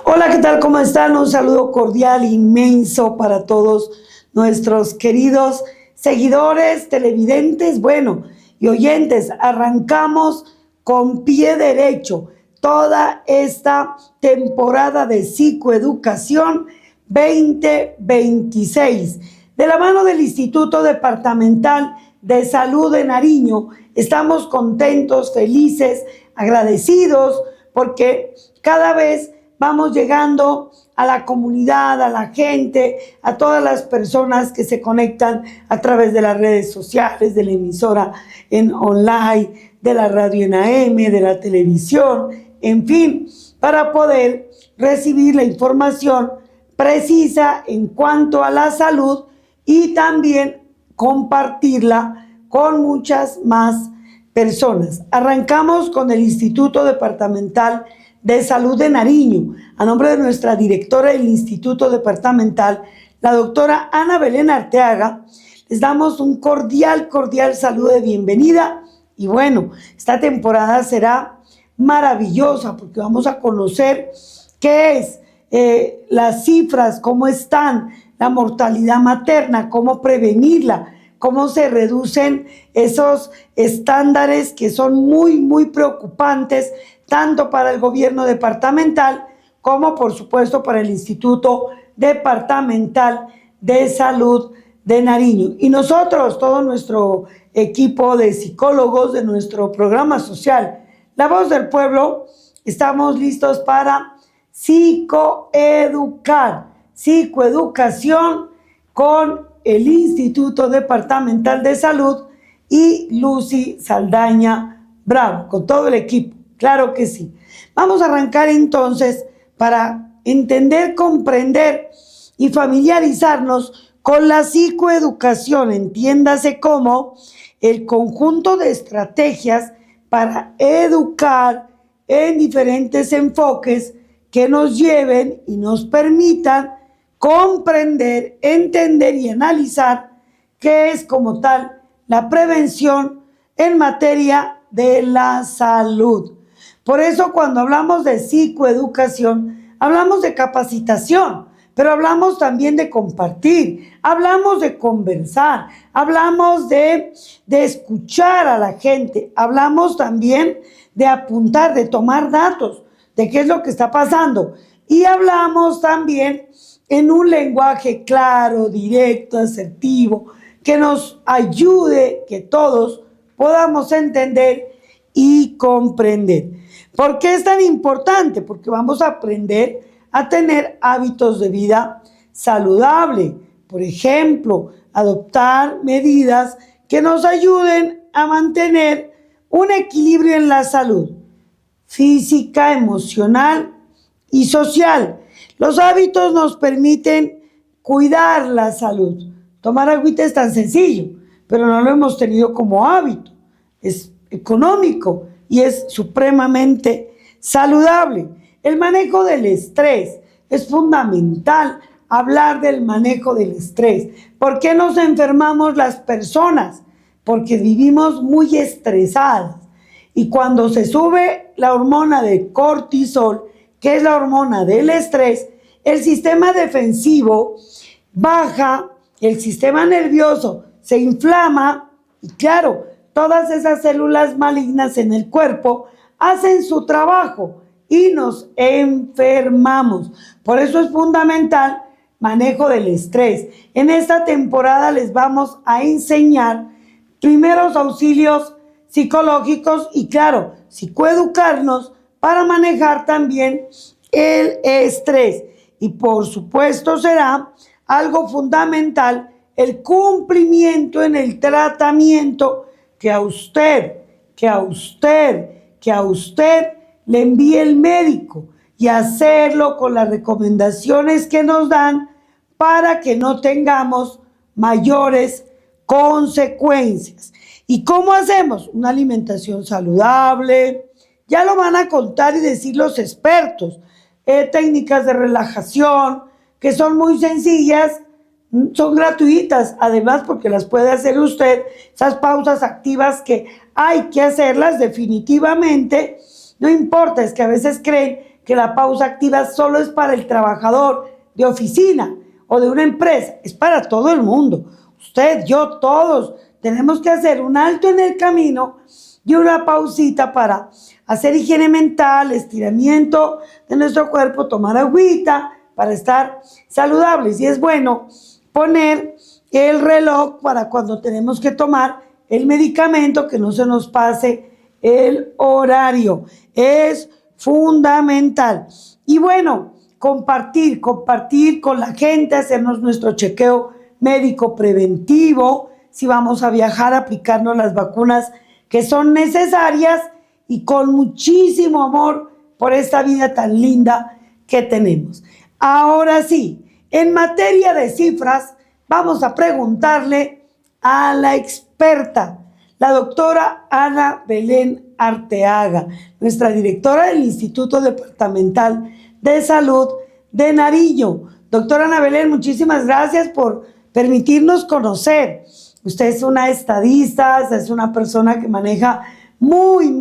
Hola, ¿qué tal? ¿Cómo están? Un saludo cordial, inmenso para todos nuestros queridos seguidores, televidentes, y oyentes. Arrancamos con pie derecho toda esta temporada de Psicoeducación 2026. De la mano del Instituto Departamental de Salud de Nariño, estamos contentos, felices, agradecidos, porque cada vez vamos llegando a la comunidad, a la gente, a todas las personas que se conectan a través de las redes sociales, de la emisora en online, de la radio en AM, de la televisión, en fin, para poder recibir la información precisa en cuanto a la salud y también compartirla con muchas más personas. Arrancamos con el Instituto Departamental de Salud de Nariño, a nombre de nuestra directora del Instituto Departamental, la doctora Ana Belén Arteaga. Les damos un cordial saludo de bienvenida y esta temporada será maravillosa porque vamos a conocer qué es las cifras, cómo están, la mortalidad materna, cómo prevenirla, cómo se reducen esos estándares que son muy preocupantes, tanto para el gobierno departamental como, por supuesto, para el Instituto Departamental de Salud de Nariño. Y nosotros, todo nuestro equipo de psicólogos de nuestro programa social, La Voz del Pueblo, estamos listos para psicoeducación con el Instituto Departamental de Salud y Lucy Saldaña Bravo, con todo el equipo. Claro que sí. Vamos a arrancar entonces para entender, comprender y familiarizarnos con la psicoeducación. Entiéndase como el conjunto de estrategias para educar en diferentes enfoques que nos lleven y nos permitan comprender, entender y analizar qué es como tal la prevención en materia de la salud. Por eso cuando hablamos de psicoeducación, hablamos de capacitación, pero hablamos también de compartir, hablamos de conversar, hablamos de escuchar a la gente, hablamos también de apuntar, de tomar datos de qué es lo que está pasando y hablamos también en un lenguaje claro, directo, asertivo, que nos ayude, que todos podamos entender y comprender. ¿Por qué es tan importante? Porque vamos a aprender a tener hábitos de vida saludable. Por ejemplo, adoptar medidas que nos ayuden a mantener un equilibrio en la salud física, emocional y social. Los hábitos nos permiten cuidar la salud. Tomar agüita es tan sencillo, pero no lo hemos tenido como hábito. Es económico y es supremamente saludable. El manejo del estrés es fundamental. Hablar del manejo del estrés. ¿Por qué nos enfermamos las personas? Porque vivimos muy estresadas. Y cuando se sube la hormona de cortisol, que es la hormona del estrés, el sistema defensivo baja, el sistema nervioso se inflama y claro, todas esas células malignas en el cuerpo hacen su trabajo y nos enfermamos. Por eso es fundamental manejo del estrés. En esta temporada les vamos a enseñar primeros auxilios psicológicos y claro, psicoeducarnos para manejar también el estrés. Y por supuesto será algo fundamental el cumplimiento en el tratamiento que a usted le envíe el médico y hacerlo con las recomendaciones que nos dan para que no tengamos mayores consecuencias. ¿Y cómo hacemos? Una alimentación saludable, ya lo van a contar y decir los expertos, técnicas de relajación que son muy sencillas, son gratuitas, además porque las puede hacer usted, esas pausas activas que hay que hacerlas definitivamente, no importa, es que a veces creen que la pausa activa solo es para el trabajador de oficina o de una empresa, es para todo el mundo. Usted, yo, todos tenemos que hacer un alto en el camino y una pausita para hacer higiene mental, estiramiento de nuestro cuerpo, tomar agüita para estar saludables. Y es bueno poner el reloj para cuando tenemos que tomar el medicamento, que no se nos pase el horario. Es fundamental. Y bueno, compartir con la gente, hacernos nuestro chequeo médico preventivo, si vamos a viajar, aplicarnos las vacunas que son necesarias y con muchísimo amor por esta vida tan linda que tenemos. Ahora sí, en materia de cifras, vamos a preguntarle a la experta, la doctora Ana Belén Arteaga, nuestra directora del Instituto Departamental de Salud de Nariño. Doctora Ana Belén, muchísimas gracias por permitirnos conocer. Usted es una estadista, es una persona que maneja muy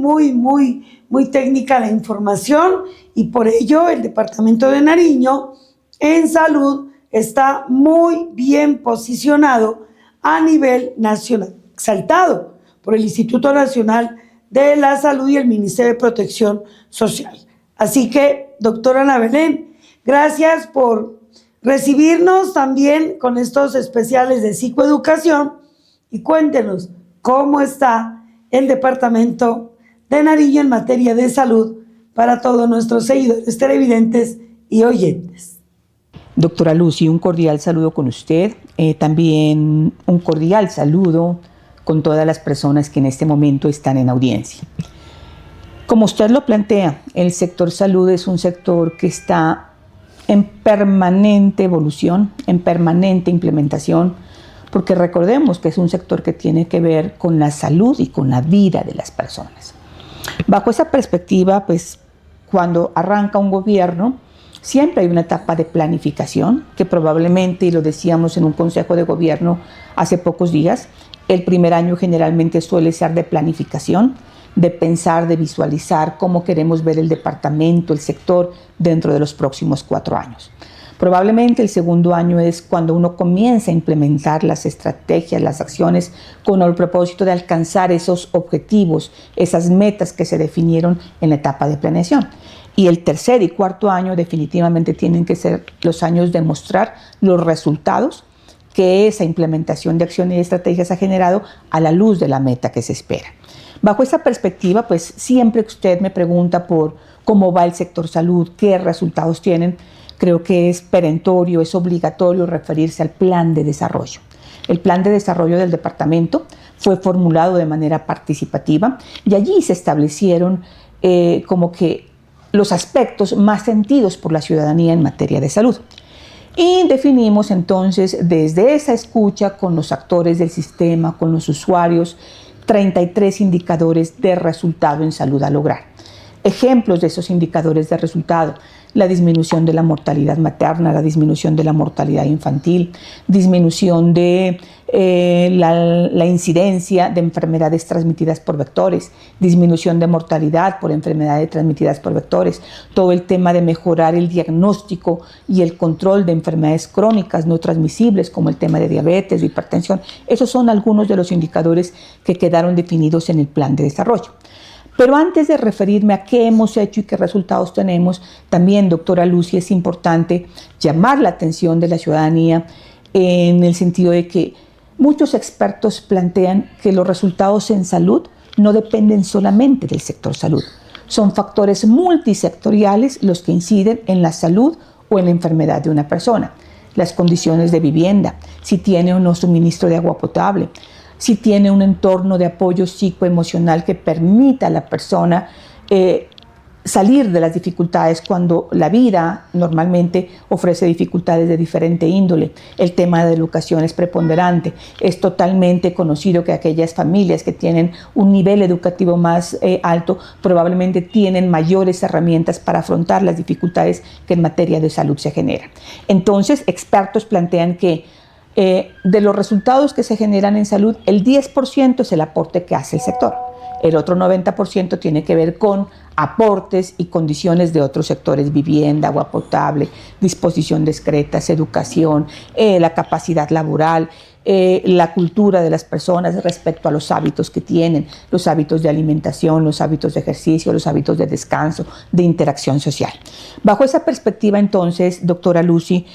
técnica la información y por ello el Departamento de Nariño en salud está muy bien posicionado a nivel nacional, exaltado por el Instituto Nacional de la Salud y el Ministerio de Protección Social. Así que, doctora Ana Belén, gracias por recibirnos también con estos especiales de psicoeducación y cuéntenos cómo está el Departamento de Nariño en materia de salud para todos nuestros seguidores televidentes y oyentes. Doctora Lucy, un cordial saludo con usted, también un cordial saludo con todas las personas que en este momento están en audiencia. Como usted lo plantea, el sector salud es un sector que está en permanente evolución, en permanente implementación, porque recordemos que es un sector que tiene que ver con la salud y con la vida de las personas. Bajo esa perspectiva, pues cuando arranca un gobierno, siempre hay una etapa de planificación, que probablemente, y lo decíamos en un consejo de gobierno hace pocos días, el primer año generalmente suele ser de planificación, de pensar, de visualizar cómo queremos ver el departamento, el sector dentro de los próximos 4 años. Probablemente el segundo año es cuando uno comienza a implementar las estrategias, las acciones con el propósito de alcanzar esos objetivos, esas metas que se definieron en la etapa de planeación. Y el tercer y cuarto año definitivamente tienen que ser los años de mostrar los resultados que esa implementación de acciones y estrategias ha generado a la luz de la meta que se espera. Bajo esa perspectiva, pues siempre que usted me pregunta por cómo va el sector salud, qué resultados tienen, creo que es perentorio, es obligatorio referirse al plan de desarrollo. El plan de desarrollo del departamento fue formulado de manera participativa y allí se establecieron como que los aspectos más sentidos por la ciudadanía en materia de salud. Y definimos entonces desde esa escucha con los actores del sistema, con los usuarios, 33 indicadores de resultado en salud a lograr. Ejemplos de esos indicadores de resultado: la disminución de la mortalidad materna, la disminución de la mortalidad infantil, disminución de la incidencia de enfermedades transmitidas por vectores, disminución de mortalidad por enfermedades transmitidas por vectores, todo el tema de mejorar el diagnóstico y el control de enfermedades crónicas no transmisibles como el tema de diabetes o hipertensión. Esos son algunos de los indicadores que quedaron definidos en el plan de desarrollo. Pero antes de referirme a qué hemos hecho y qué resultados tenemos, también, doctora Lucy, es importante llamar la atención de la ciudadanía en el sentido de que muchos expertos plantean que los resultados en salud no dependen solamente del sector salud. Son factores multisectoriales los que inciden en la salud o en la enfermedad de una persona. Las condiciones de vivienda, si tiene o no suministro de agua potable, si tiene un entorno de apoyo psicoemocional que permita a la persona salir de las dificultades cuando la vida normalmente ofrece dificultades de diferente índole. El tema de educación es preponderante. Es totalmente conocido que aquellas familias que tienen un nivel educativo más alto probablemente tienen mayores herramientas para afrontar las dificultades que en materia de salud se generan. Entonces, expertos plantean que de los resultados que se generan en salud, el 10% es el aporte que hace el sector. El otro 90% tiene que ver con aportes y condiciones de otros sectores: vivienda, agua potable, disposición de excretas, educación, la capacidad laboral, la cultura de las personas respecto a los hábitos que tienen, los hábitos de alimentación, los hábitos de ejercicio, los hábitos de descanso, de interacción social. Bajo esa perspectiva, entonces, doctora Lucy,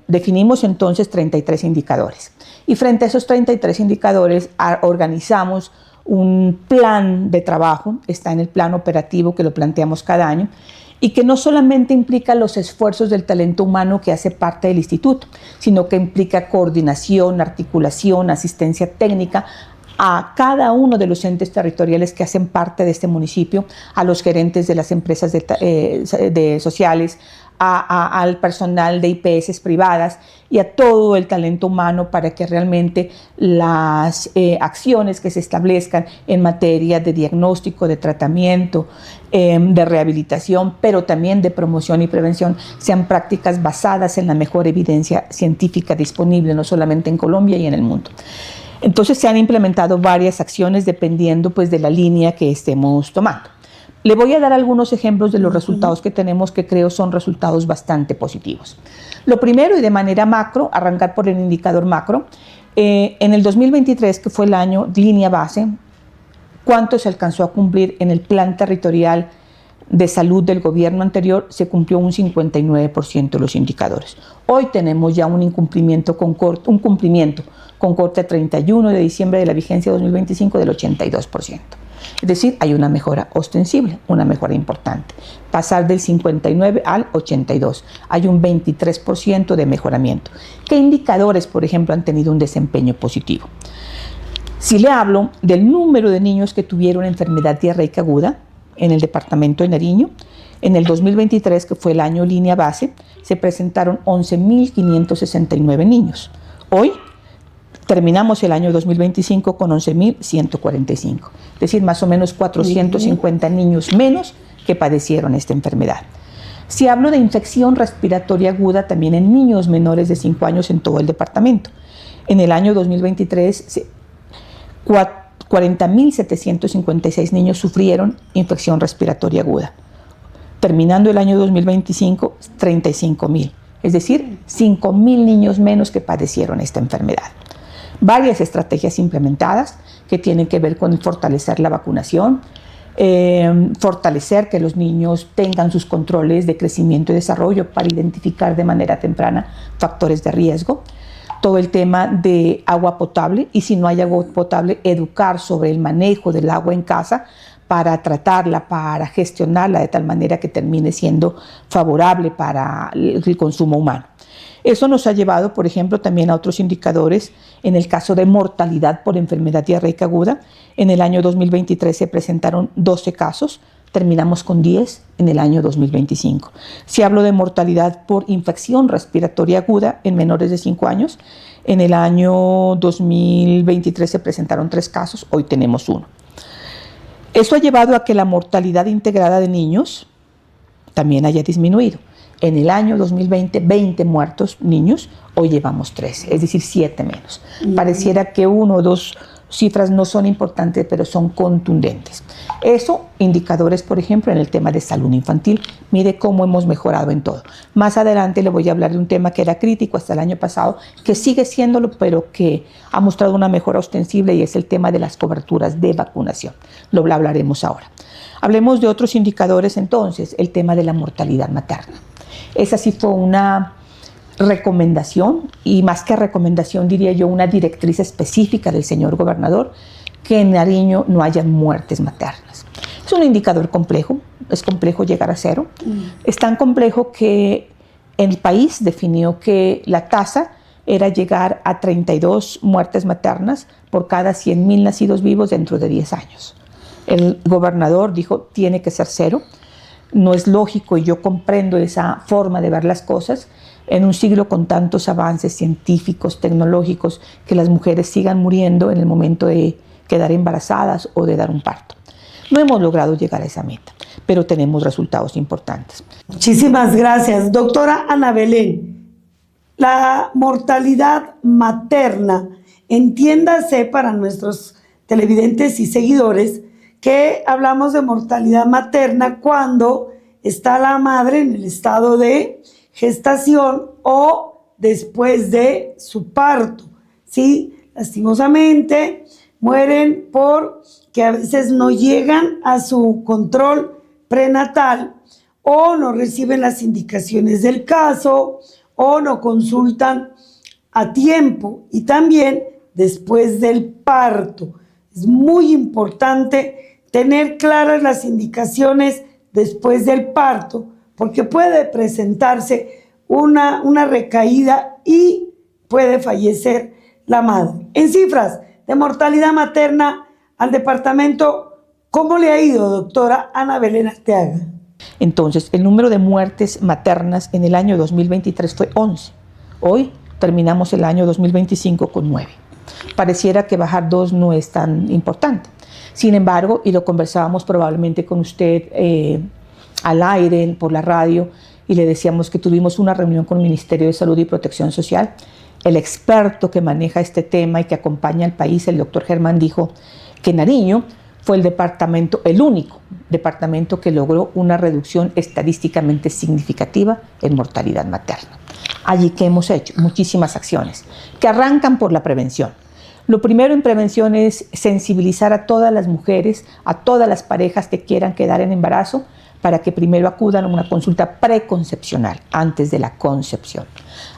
definimos entonces 33 indicadores. Y frente a esos 33 indicadores organizamos un plan de trabajo, está en el plan operativo que lo planteamos cada año, y que no solamente implica los esfuerzos del talento humano que hace parte del instituto, sino que implica coordinación, articulación, asistencia técnica a cada uno de los entes territoriales que hacen parte de este municipio, a los gerentes de las empresas de sociales, al personal de IPS privadas y a todo el talento humano, para que realmente las acciones que se establezcan en materia de diagnóstico, de tratamiento, de rehabilitación, pero también de promoción y prevención, sean prácticas basadas en la mejor evidencia científica disponible, no solamente en Colombia y en el mundo. Entonces se han implementado varias acciones dependiendo pues de la línea que estemos tomando. Le voy a dar algunos ejemplos de los resultados que tenemos, que creo son resultados bastante positivos. Lo primero, y de manera macro, arrancar por el indicador macro, en el 2023, que fue el año línea base, ¿cuánto se alcanzó a cumplir en el plan territorial de salud del gobierno anterior? Se cumplió un 59% de los indicadores. Hoy tenemos ya un cumplimiento con corte a 31 de diciembre de la vigencia 2025 del 82%. Es decir, hay una mejora ostensible, una mejora importante. Pasar del 59 al 82. Hay un 23% de mejoramiento. ¿Qué indicadores, por ejemplo, han tenido un desempeño positivo? Si le hablo del número de niños que tuvieron enfermedad diarreica aguda en el departamento de Nariño, en el 2023, que fue el año línea base, se presentaron 11.569 niños. Hoy terminamos el año 2025 con 11.145, es decir, más o menos 450 niños menos que padecieron esta enfermedad. Si hablo de infección respiratoria aguda, también en niños menores de 5 años en todo el departamento. En el año 2023, 40.756 niños sufrieron infección respiratoria aguda. Terminando el año 2025, 35.000, es decir, 5.000 niños menos que padecieron esta enfermedad. Varias estrategias implementadas que tienen que ver con fortalecer la vacunación, fortalecer que los niños tengan sus controles de crecimiento y desarrollo para identificar de manera temprana factores de riesgo. Todo el tema de agua potable, y si no hay agua potable, educar sobre el manejo del agua en casa para tratarla, para gestionarla de tal manera que termine siendo favorable para el consumo humano. Eso nos ha llevado, por ejemplo, también a otros indicadores. En el caso de mortalidad por enfermedad diarreica aguda, en el año 2023 se presentaron 12 casos, terminamos con 10 en el año 2025. Si hablo de mortalidad por infección respiratoria aguda en menores de 5 años, en el año 2023 se presentaron 3 casos, hoy tenemos 1. Eso ha llevado a que la mortalidad integrada de niños también haya disminuido. En el año 2020, 20 muertos niños, hoy llevamos 13, es decir, 7 menos. Pareciera que 1 o 2 cifras no son importantes, pero son contundentes. Eso, indicadores, por ejemplo, en el tema de salud infantil. Mire cómo hemos mejorado en todo. Más adelante le voy a hablar de un tema que era crítico hasta el año pasado, que sigue siéndolo, pero que ha mostrado una mejora ostensible, y es el tema de las coberturas de vacunación. Lo hablaremos ahora. Hablemos de otros indicadores entonces, el tema de la mortalidad materna. Esa sí fue una recomendación, y más que recomendación diría yo una directriz específica del señor gobernador, que en Nariño no haya muertes maternas. Es un indicador complejo, es complejo llegar a 0. Es tan complejo que el país definió que la tasa era llegar a 32 muertes maternas por cada 100.000 nacidos vivos dentro de 10 años. El gobernador dijo, tiene que ser 0. No es lógico, y yo comprendo esa forma de ver las cosas, en un siglo con tantos avances científicos, tecnológicos, que las mujeres sigan muriendo en el momento de quedar embarazadas o de dar un parto. No hemos logrado llegar a esa meta, pero tenemos resultados importantes. Muchísimas gracias. Doctora Ana Belén, la mortalidad materna, entiéndase para nuestros televidentes y seguidores, que hablamos de mortalidad materna cuando está la madre en el estado de gestación o después de su parto, ¿sí? Lastimosamente mueren porque a veces no llegan a su control prenatal o no reciben las indicaciones del caso o no consultan a tiempo, y también después del parto. Es muy importante tener claras las indicaciones después del parto, porque puede presentarse una recaída y puede fallecer la madre. En cifras de mortalidad materna al departamento, ¿cómo le ha ido, doctora Ana Belén Arteaga? Entonces, el número de muertes maternas en el año 2023 fue 11. Hoy terminamos el año 2025 con 9. Pareciera que bajar 2 no es tan importante. Sin embargo, y lo conversábamos probablemente con usted al aire, por la radio, y le decíamos que tuvimos una reunión con el Ministerio de Salud y Protección Social. El experto que maneja este tema y que acompaña al país, el doctor Germán, dijo que Nariño fue el único departamento que logró una reducción estadísticamente significativa en mortalidad materna. Allí, ¿qué hemos hecho? Muchísimas acciones que arrancan por la prevención. Lo primero en prevención es sensibilizar a todas las mujeres, a todas las parejas que quieran quedar en embarazo, para que primero acudan a una consulta preconcepcional, antes de la concepción.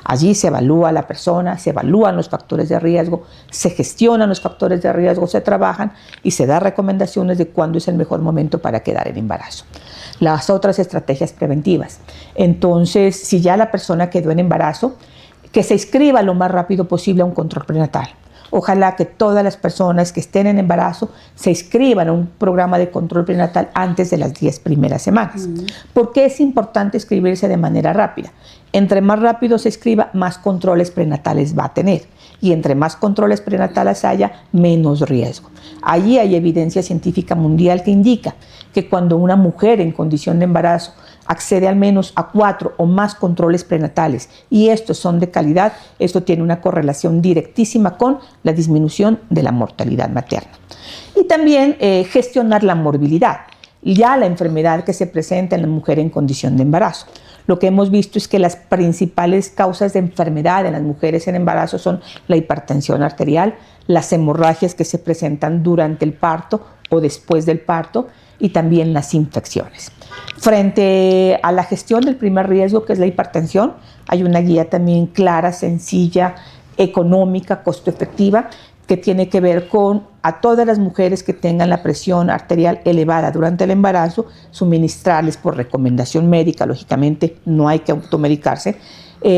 Allí se evalúa a la persona, se evalúan los factores de riesgo, se gestionan los factores de riesgo, se trabajan y se da recomendaciones de cuándo es el mejor momento para quedar en embarazo. Las otras estrategias preventivas. Entonces, si ya la persona quedó en embarazo, que se inscriba lo más rápido posible a un control prenatal. Ojalá que todas las personas que estén en embarazo se inscriban a un programa de control prenatal antes de las 10 primeras semanas. ¿Por qué es importante inscribirse de manera rápida? Entre más rápido se inscriba, más controles prenatales va a tener. Y entre más controles prenatales haya, menos riesgo. Allí hay evidencia científica mundial que indica que cuando una mujer en condición de embarazo accede al menos a 4 o más controles prenatales y estos son de calidad, esto tiene una correlación directísima con la disminución de la mortalidad materna. Y también gestionar la morbilidad, ya la enfermedad que se presenta en la mujer en condición de embarazo. Lo que hemos visto es que las principales causas de enfermedad en las mujeres en embarazo son la hipertensión arterial, las hemorragias que se presentan durante el parto o después del parto y también las infecciones. Frente a la gestión del primer riesgo, que es la hipertensión, hay una guía también clara, sencilla, económica, costo efectiva, que tiene que ver con a todas las mujeres que tengan la presión arterial elevada durante el embarazo, suministrarles por recomendación médica, lógicamente no hay que automedicarse,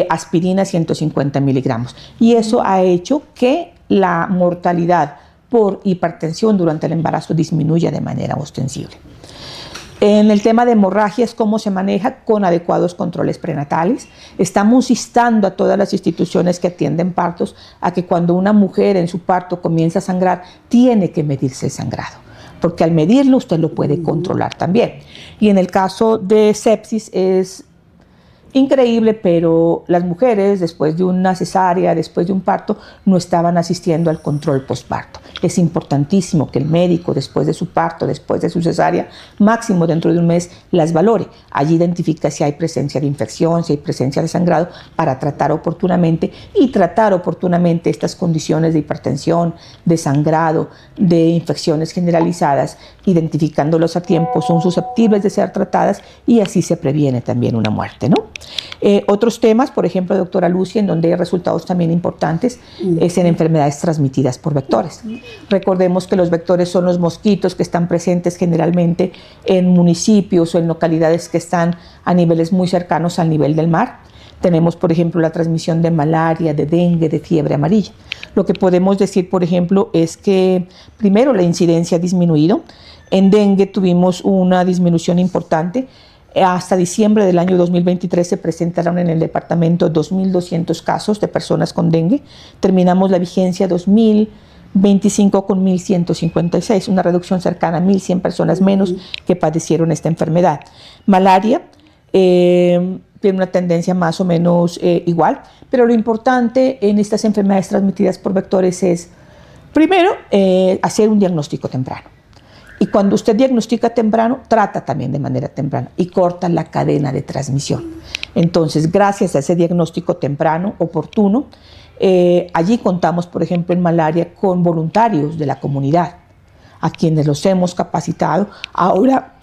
aspirina 150 miligramos. Y eso ha hecho que la mortalidad por hipertensión durante el embarazo disminuya de manera ostensible. En el tema de hemorragias, ¿cómo se maneja? Con adecuados controles prenatales. Estamos instando a todas las instituciones que atienden partos a que cuando una mujer en su parto comienza a sangrar, tiene que medirse el sangrado, porque al medirlo usted lo puede controlar también. Y en el caso de sepsis es increíble, pero las mujeres después de una cesárea, después de un parto, no estaban asistiendo al control postparto. Es importantísimo que el médico después de su parto, después de su cesárea, máximo dentro de un mes, las valore. Allí identifica si hay presencia de infección, si hay presencia de sangrado, para tratar oportunamente estas condiciones de hipertensión, de sangrado, de infecciones generalizadas, identificándolos a tiempo, son susceptibles de ser tratadas y así se previene también una muerte, ¿no? Otros temas, por ejemplo, doctora Lucy, en donde hay resultados también importantes, es en enfermedades transmitidas por vectores. Recordemos que los vectores son los mosquitos que están presentes generalmente en municipios o en localidades que están a niveles muy cercanos al nivel del mar. Tenemos, por ejemplo, la transmisión de malaria, de dengue, de fiebre amarilla. Lo que podemos decir, por ejemplo, es que primero la incidencia ha disminuido. En dengue tuvimos una disminución importante. Hasta diciembre del año 2023 se presentaron en el departamento 2.200 casos de personas con dengue. Terminamos la vigencia 2025 con 1.156, una reducción cercana a 1.100 personas menos que padecieron esta enfermedad. Malaria tiene una tendencia más o menos igual, pero lo importante en estas enfermedades transmitidas por vectores es, primero, hacer un diagnóstico temprano. Y cuando usted diagnostica temprano, trata también de manera temprana y corta la cadena de transmisión. Entonces, gracias a ese diagnóstico temprano, oportuno, allí contamos, por ejemplo, en malaria con voluntarios de la comunidad, a quienes los hemos capacitado. Ahora,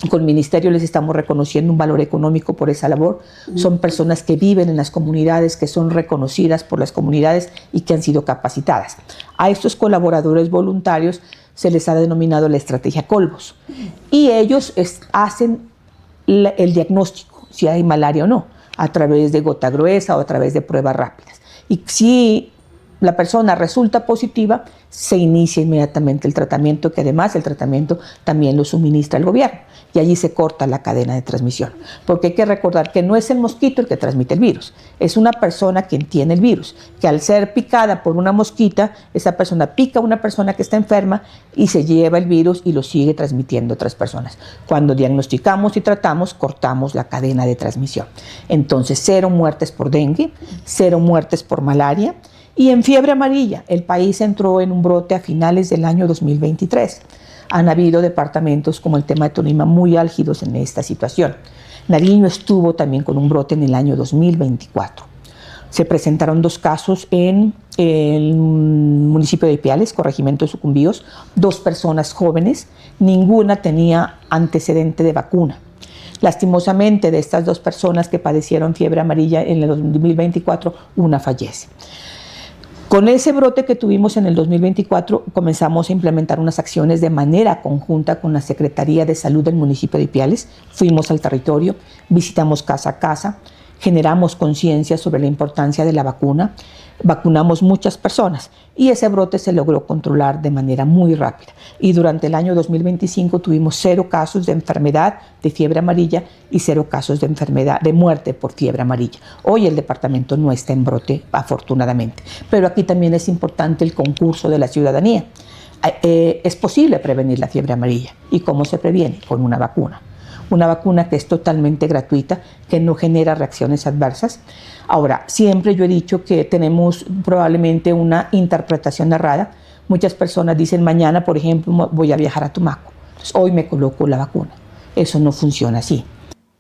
con el Ministerio les estamos reconociendo un valor económico por esa labor. Son personas que viven en las comunidades, que son reconocidas por las comunidades y que han sido capacitadas. A estos colaboradores voluntarios se les ha denominado la estrategia Colbos. Y ellos hacen el diagnóstico, si hay malaria o no, a través de gota gruesa o a través de pruebas rápidas. Y si la persona resulta positiva, se inicia inmediatamente el tratamiento, que además el tratamiento también lo suministra el gobierno. Y allí se corta la cadena de transmisión. Porque hay que recordar que no es el mosquito el que transmite el virus, es una persona quien tiene el virus, que al ser picada por una mosquita, esa persona pica a una persona que está enferma y se lleva el virus y lo sigue transmitiendo a otras personas. Cuando diagnosticamos y tratamos, cortamos la cadena de transmisión. Entonces, 0 muertes por dengue, 0 muertes por malaria. Y en fiebre amarilla, el país entró en un brote a finales del año 2023. Han habido departamentos como el tema de Tolima muy álgidos en esta situación. Nariño estuvo también con un brote en el año 2024. Se presentaron 2 casos en el municipio de Ipiales, corregimiento de Sucumbíos, 2 personas jóvenes, ninguna tenía antecedente de vacuna. Lastimosamente, de estas 2 personas que padecieron fiebre amarilla en el 2024, una fallece. Con ese brote que tuvimos en el 2024, comenzamos a implementar unas acciones de manera conjunta con la Secretaría de Salud del municipio de Ipiales. Fuimos al territorio, visitamos casa a casa, generamos conciencia sobre la importancia de la vacuna, vacunamos muchas personas y ese brote se logró controlar de manera muy rápida. Y durante el año 2025 tuvimos 0 casos de enfermedad de fiebre amarilla y 0 casos de enfermedad de muerte por fiebre amarilla. Hoy el departamento no está en brote, afortunadamente. Pero aquí también es importante el concurso de la ciudadanía. Es posible prevenir la fiebre amarilla. ¿Y cómo se previene? Con una vacuna. Una vacuna que es totalmente gratuita, que no genera reacciones adversas. Ahora, siempre yo he dicho que tenemos probablemente una interpretación errada. Muchas personas dicen, mañana, por ejemplo, voy a viajar a Tumaco, entonces hoy me coloco la vacuna. Eso no funciona así.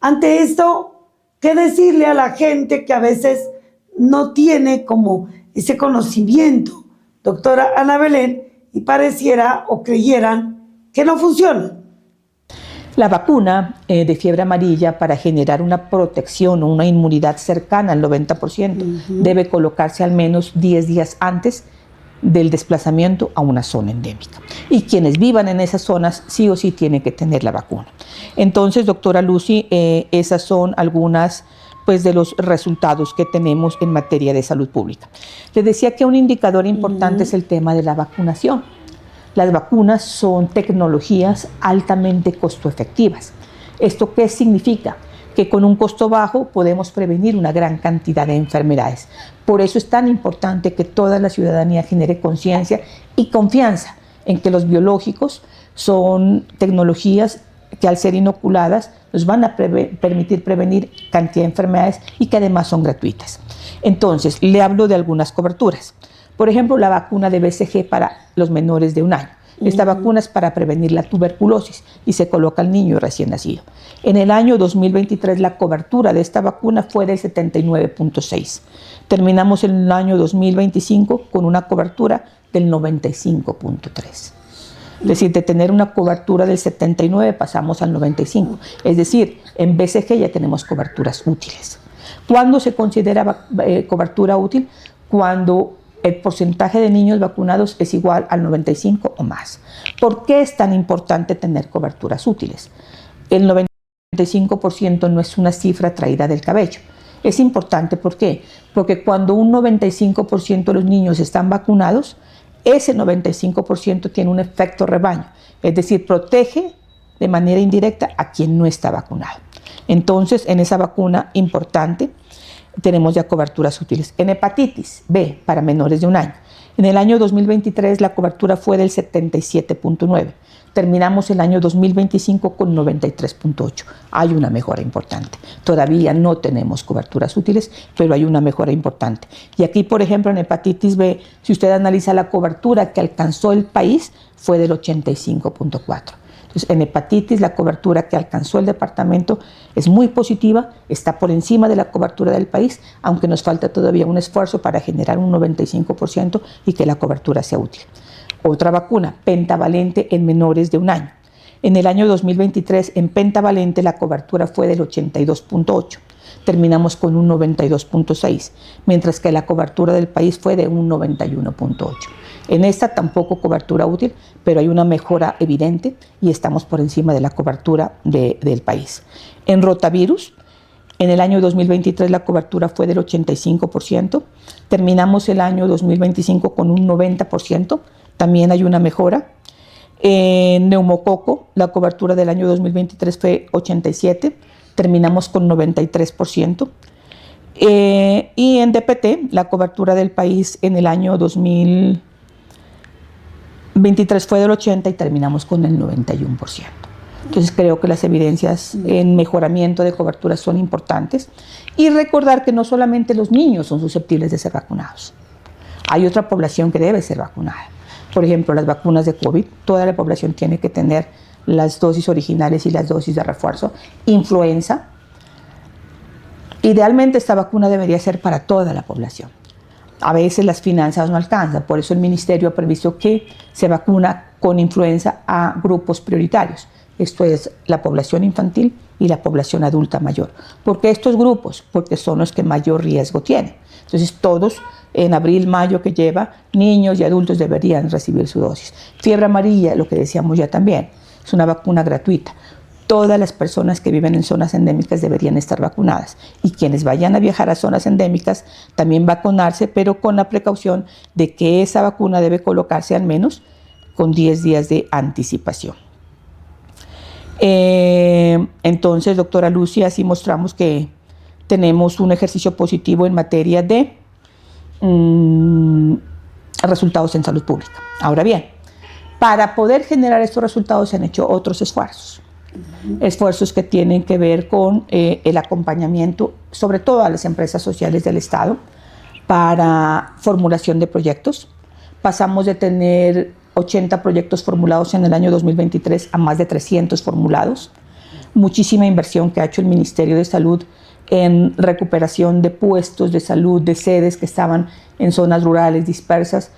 Ante esto, ¿qué decirle a la gente que a veces no tiene como ese conocimiento, doctora Ana Belén, y pareciera o creyeran que no funciona? La vacuna de fiebre amarilla, para generar una protección o una inmunidad cercana al 90%, debe colocarse al menos 10 días antes del desplazamiento a una zona endémica. Y quienes vivan en esas zonas sí o sí tienen que tener la vacuna. Entonces, doctora Lucy, esas son algunas de los resultados que tenemos en materia de salud pública. Le decía que un indicador importante es el tema de la vacunación. Las vacunas son tecnologías altamente costo-efectivas. ¿Esto qué significa? Que con un costo bajo podemos prevenir una gran cantidad de enfermedades. Por eso es tan importante que toda la ciudadanía genere conciencia y confianza en que los biológicos son tecnologías que al ser inoculadas nos van a permitir prevenir cantidad de enfermedades y que además son gratuitas. Entonces, le hablo de algunas coberturas. Por ejemplo, la vacuna de BCG para los menores de 1 año. Esta vacuna es para prevenir la tuberculosis y se coloca al niño recién nacido. En el año 2023 la cobertura de esta vacuna fue del 79.6. Terminamos en el año 2025 con una cobertura del 95.3. Es decir, de tener una cobertura del 79 pasamos al 95. Es decir, en BCG ya tenemos coberturas útiles. ¿Cuándo se considera cobertura útil? Cuando el porcentaje de niños vacunados es igual al 95 o más. ¿Por qué es tan importante tener coberturas útiles? El 95% no es una cifra traída del cabello. Es importante, ¿por qué? Porque cuando un 95% de los niños están vacunados, ese 95% tiene un efecto rebaño, es decir, protege de manera indirecta a quien no está vacunado. Entonces, en esa vacuna importante, tenemos ya coberturas útiles. En hepatitis B para menores de 1 año, En el año 2023 la cobertura fue del 77.9%. Terminamos el año 2025 con 93.8%. Hay una mejora importante. Todavía no tenemos coberturas útiles, pero hay una mejora importante. Y aquí, por ejemplo, en hepatitis B, si usted analiza la cobertura que alcanzó el país, fue del 85.4%. Entonces, en hepatitis, la cobertura que alcanzó el departamento es muy positiva, está por encima de la cobertura del país, aunque nos falta todavía un esfuerzo para generar un 95% y que la cobertura sea útil. Otra vacuna, pentavalente en menores de 1 año. En el año 2023, en pentavalente, la cobertura fue del 82.8%. Terminamos con un 92.6%, mientras que la cobertura del país fue de un 91.8%. En esta tampoco cobertura útil, pero hay una mejora evidente y estamos por encima de la cobertura del país. En rotavirus, en el año 2023 la cobertura fue del 85%, terminamos el año 2025 con un 90%, también hay una mejora. En neumococo, la cobertura del año 2023 fue 87%, terminamos con 93%. Y en DPT, la cobertura del país en el año 2023 fue del 80% y terminamos con el 91%. Entonces creo que las evidencias en mejoramiento de cobertura son importantes. Y recordar que no solamente los niños son susceptibles de ser vacunados. Hay otra población que debe ser vacunada. Por ejemplo, las vacunas de COVID, toda la población tiene que tener las dosis originales y las dosis de refuerzo. Influenza, idealmente esta vacuna debería ser para toda la población. A veces las finanzas no alcanzan, por eso el ministerio ha previsto que se vacuna con influenza a grupos prioritarios. Esto es la población infantil y la población adulta mayor. ¿Por qué estos grupos? Porque son los que mayor riesgo tienen. Entonces todos en abril, mayo que lleva, niños y adultos deberían recibir su dosis. Fiebre amarilla, lo que decíamos ya también, es una vacuna gratuita. Todas las personas que viven en zonas endémicas deberían estar vacunadas. Y quienes vayan a viajar a zonas endémicas también vacunarse, pero con la precaución de que esa vacuna debe colocarse al menos con 10 días de anticipación. Entonces, doctora Lucia, así mostramos que tenemos un ejercicio positivo en materia de resultados en salud pública. Ahora bien, para poder generar estos resultados se han hecho otros esfuerzos. Esfuerzos que tienen que ver con el acompañamiento, sobre todo a las empresas sociales del Estado, para formulación de proyectos. Pasamos de tener 80 proyectos formulados en el año 2023 a más de 300 formulados. Muchísima inversión que ha hecho el Ministerio de Salud en recuperación de puestos de salud, de sedes que estaban en zonas rurales dispersas,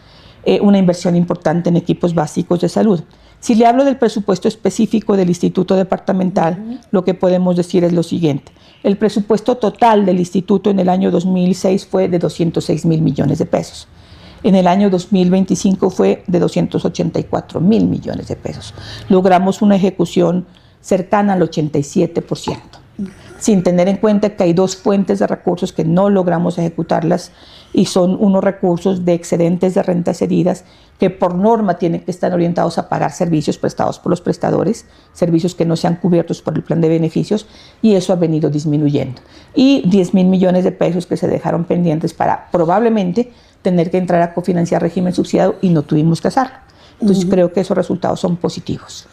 una inversión importante en equipos básicos de salud. Si le hablo del presupuesto específico del Instituto Departamental, lo que podemos decir es lo siguiente. El presupuesto total del Instituto en el año 2006 fue de 206,000 millones de pesos. En el año 2025 fue de 284,000 millones de pesos. Logramos una ejecución cercana al 87%. Sin tener en cuenta que hay dos fuentes de recursos que no logramos ejecutarlas y son unos recursos de excedentes de rentas cedidas que por norma tienen que estar orientados a pagar servicios prestados por los prestadores, servicios que no sean cubiertos por el plan de beneficios, y eso ha venido disminuyendo. Y 10,000 millones de pesos que se dejaron pendientes para probablemente tener que entrar a cofinanciar régimen subsidiado y no tuvimos que hacerlo. Entonces creo que esos resultados son positivos.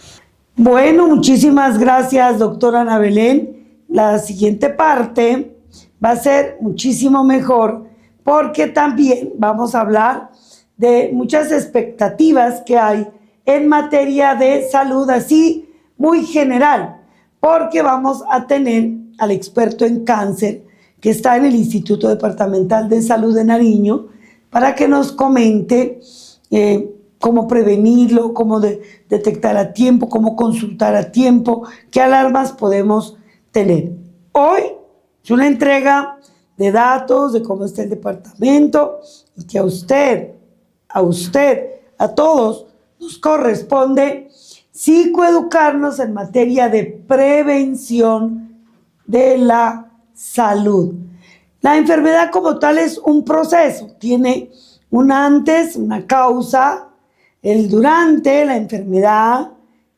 Bueno, muchísimas gracias, doctora Ana Belén. La siguiente parte va a ser muchísimo mejor porque también vamos a hablar de muchas expectativas que hay en materia de salud, así muy general, porque vamos a tener al experto en cáncer que está en el Instituto Departamental de Salud de Nariño para que nos comente cómo prevenirlo, cómo detectar a tiempo, cómo consultar a tiempo, qué alarmas podemos tener. Hoy es una entrega de datos de cómo está el departamento y que a usted, a todos nos corresponde psicoeducarnos en materia de prevención de la salud. La enfermedad como tal es un proceso, tiene un antes, una causa, el durante la enfermedad,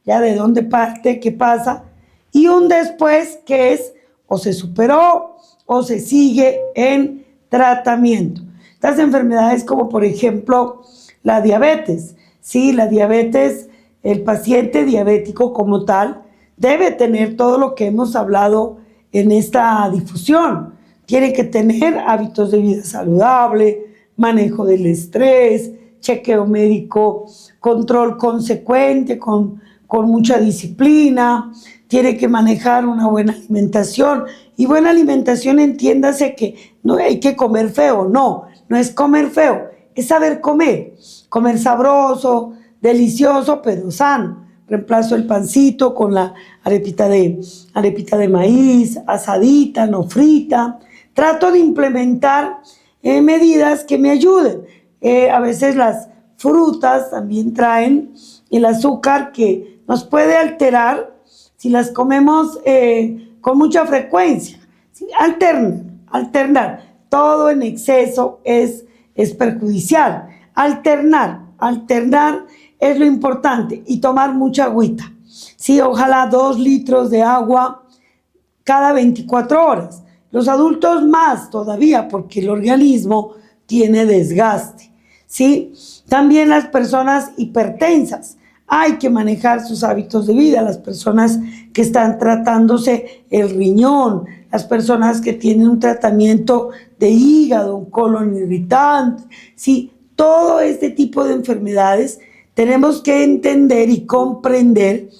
ya de dónde parte, qué pasa, y un después que es o se superó o se sigue en tratamiento. estas enfermedades como por ejemplo la diabetes. Sí, la diabetes, el paciente diabético como tal debe tener todo lo que hemos hablado en esta difusión. Tiene que tener hábitos de vida saludable, manejo del estrés, chequeo médico, control consecuente con mucha disciplina, tiene que manejar una buena alimentación. Y buena alimentación, entiéndase que no hay que comer feo, no es comer feo, es saber comer sabroso, delicioso, pero sano. Reemplazo el pancito con la arepita de maíz, asadita, no frita. Trato de implementar medidas que me ayuden. A veces las frutas también traen el azúcar que nos puede alterar si las comemos con mucha frecuencia. ¿Sí? Alternar. Todo en exceso es perjudicial. Alternar es lo importante y tomar mucha agüita. Sí, ojalá 2 litros de agua cada 24 horas. Los adultos más todavía porque el organismo tiene desgaste. ¿Sí? También las personas hipertensas. Hay que manejar sus hábitos de vida. Las personas que están tratándose el riñón, las personas que tienen un tratamiento de hígado, un colon irritante. ¿Sí? Todo este tipo de enfermedades tenemos que entender y comprender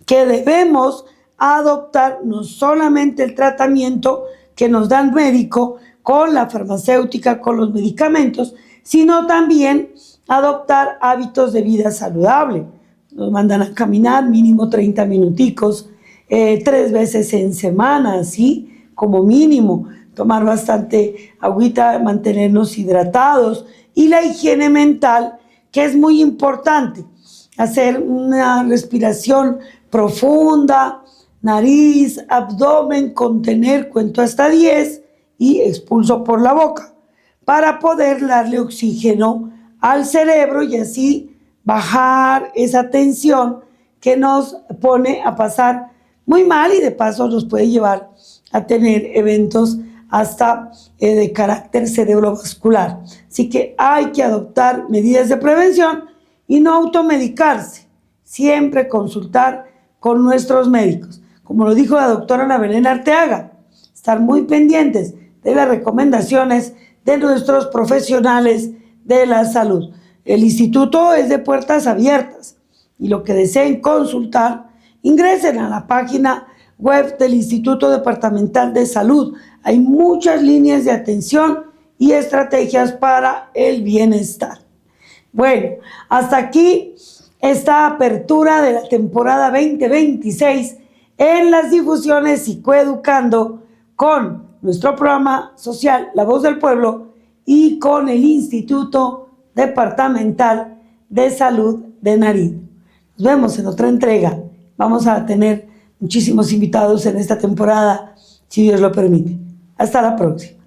que debemos adoptar no solamente el tratamiento que nos da el médico con la farmacéutica, con los medicamentos, sino también adoptar hábitos de vida saludable. Nos mandan a caminar mínimo 30 minuticos, 3 veces en semana, ¿sí? Como mínimo, tomar bastante agüita, mantenernos hidratados y la higiene mental, que es muy importante. Hacer una respiración profunda, nariz, abdomen, contener, cuento hasta 10 y expulso por la boca para poder darle oxígeno al cerebro y así bajar esa tensión que nos pone a pasar muy mal y de paso nos puede llevar a tener eventos hasta de carácter cerebrovascular. Así que hay que adoptar medidas de prevención y no automedicarse. Siempre consultar con nuestros médicos. Como lo dijo la doctora Ana Belén Arteaga, estar muy pendientes de las recomendaciones de nuestros profesionales de la salud. El instituto es de puertas abiertas y lo que deseen consultar, ingresen a la página web del Instituto Departamental de Salud. Hay muchas líneas de atención y estrategias para el bienestar. Bueno, hasta aquí esta apertura de la temporada 2026 en las difusiones Psicoeducando con nuestro programa social La Voz del Pueblo y con el Instituto Departamental de Salud de Nariño. Nos vemos en otra entrega. Vamos a tener muchísimos invitados en esta temporada, si Dios lo permite. Hasta la próxima.